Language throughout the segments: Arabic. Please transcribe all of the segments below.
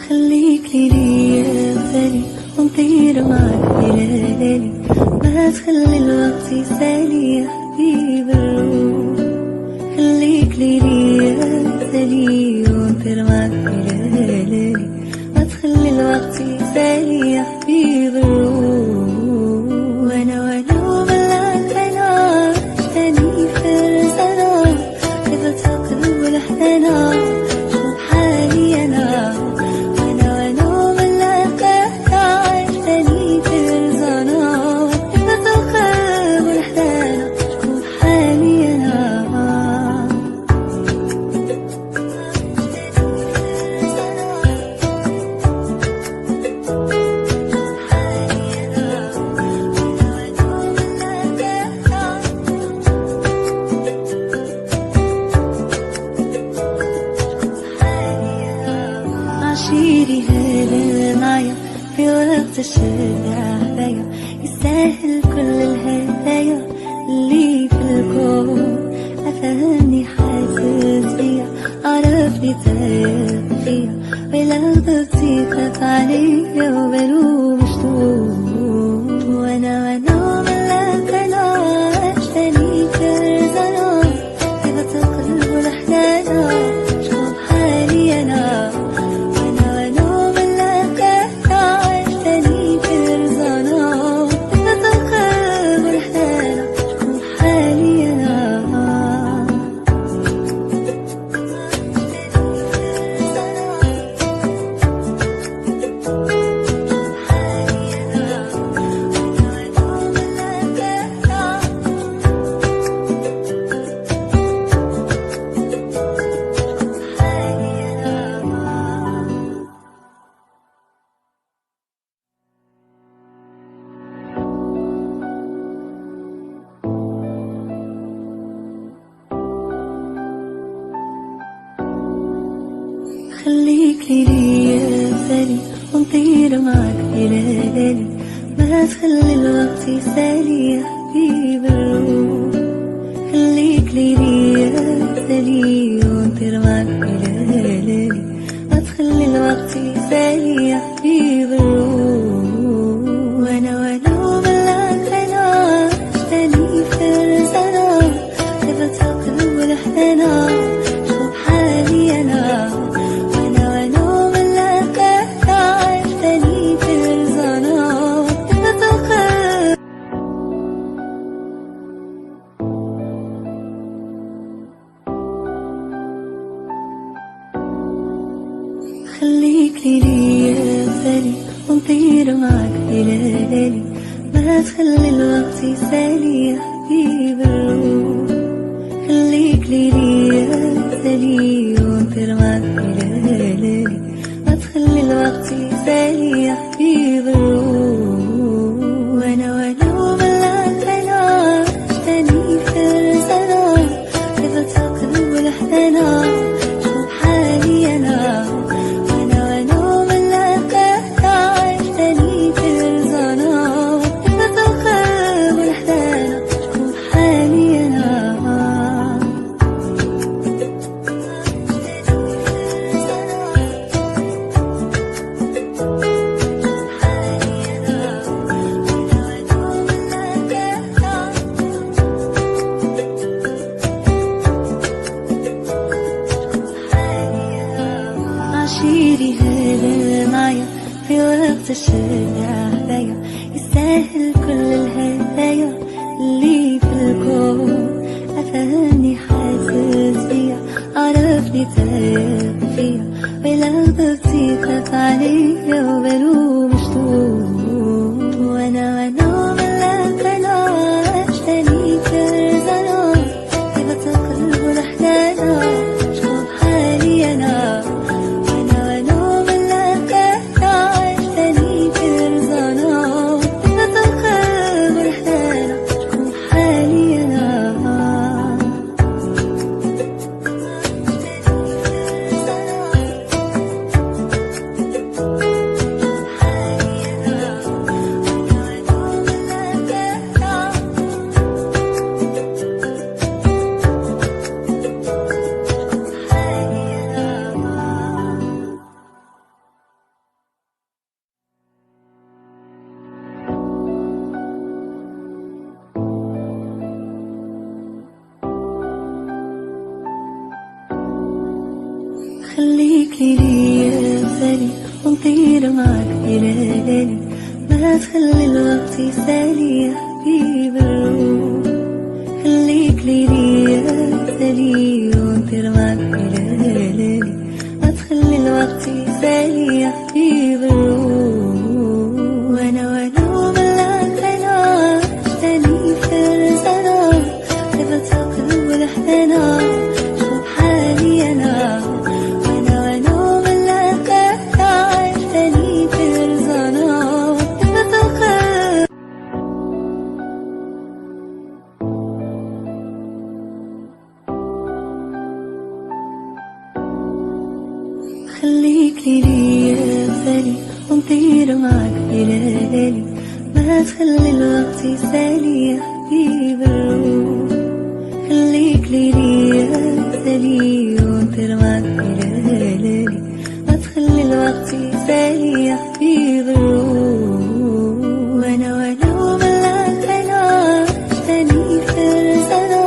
خليك لي يا غالي ونطير معاك بليالي، ما تخلي الوقت يسالي يا حبيب الروح. خليك لي يا غالي ونطير معاك بليالي، ما تخلي الوقت يسالي يا حبيب الروح. وانا وبالله انا عشتني فرزانة، كيف تقلب الحنانة شوف حالي انا. عشيري هذا معايا في وقت الشدة عليا، يستاهل كل الهدايا اللي في الكون. أفهمني حاسس بيا، عرفني تايه فيا، ولو ضبطي خاف عليا وبلو مشتوق. وانا ملاك انا عشتني فرزانة، كيف تقلب الحنانة شوف حالي انا. خليك لي يا غالي ونطير معاك بليالي، ما تخلي الوقت يسالي يا حبيب الروح. خليك لي يا غالي ونطير معاك بليالي، ما تخلي الوقت يسالي يا حبيب الروح. وانا وبالله انا عشتني فرزانة، كيف تقلب الحنانة شوف حالي انا. خليك لي يا غالي ونطير معاك بليالي، ما تخلي الوقت يسالي يا حبيب الروح. خليك لي يا غالي ونطير معاك بليالي، ما تخلي الوقت يسالي يا حبيب الروح. وانا وبالله انا عشتني فرزانة، كيف تقلب الحنانة شوف حالي انا. عشيري هذا معايا في وقت الشدة عليا، يستاهل كل الهدايا اللي في الكون. أفهمني حاسس بيا، عرفني تايه فيا، ولو ضبطي خاف عليا وبلو مشتوق. وانا ملاك انا عشتني فرزانة، كيف تقلب الحنانة شوف حالي انا. ونطير معك إلى ليلي، ما تخلي الوقت يسالي يا حبيب الروح. خليك ليلي يا سالي ونطير معك إلى ليلي، ما تخلي الوقت يسالي يا حبيب الروح. وانا وملاك انا تاني فرزنا، تبت قلب الحنا شوف حالي انا. وانا وملاك انا تاني فرزنا، تبت قلب. خليك ليلي يا سالي ونطير معك إلى ليلي، ما تخلي الوقت يسالي يا حبيب الروح. خليك ليلي يا سالي ونطير معك إلى ليلي، ما تخلي الوقت يسالي يا حبيب الروح. وانا وملاك انا تاني فرزنا،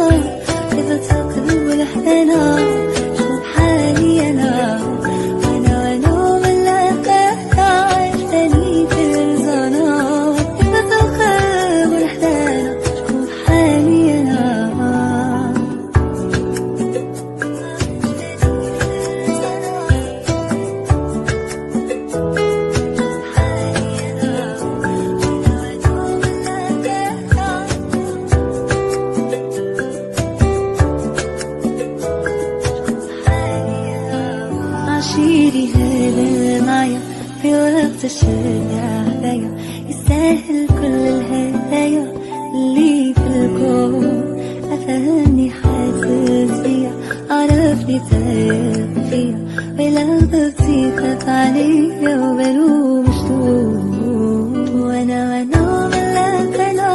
تبت قلب الحنا شوف حالي انا. عشيري هذا معايا في وقت الشدة عليا، يستاهل كل الهدايا اللي في الكون. أفهمني حاسس فيا، عرفني تايه فيا، ولو ضبطي خاف عليا وبلوم شتوم. وانا ملاك انا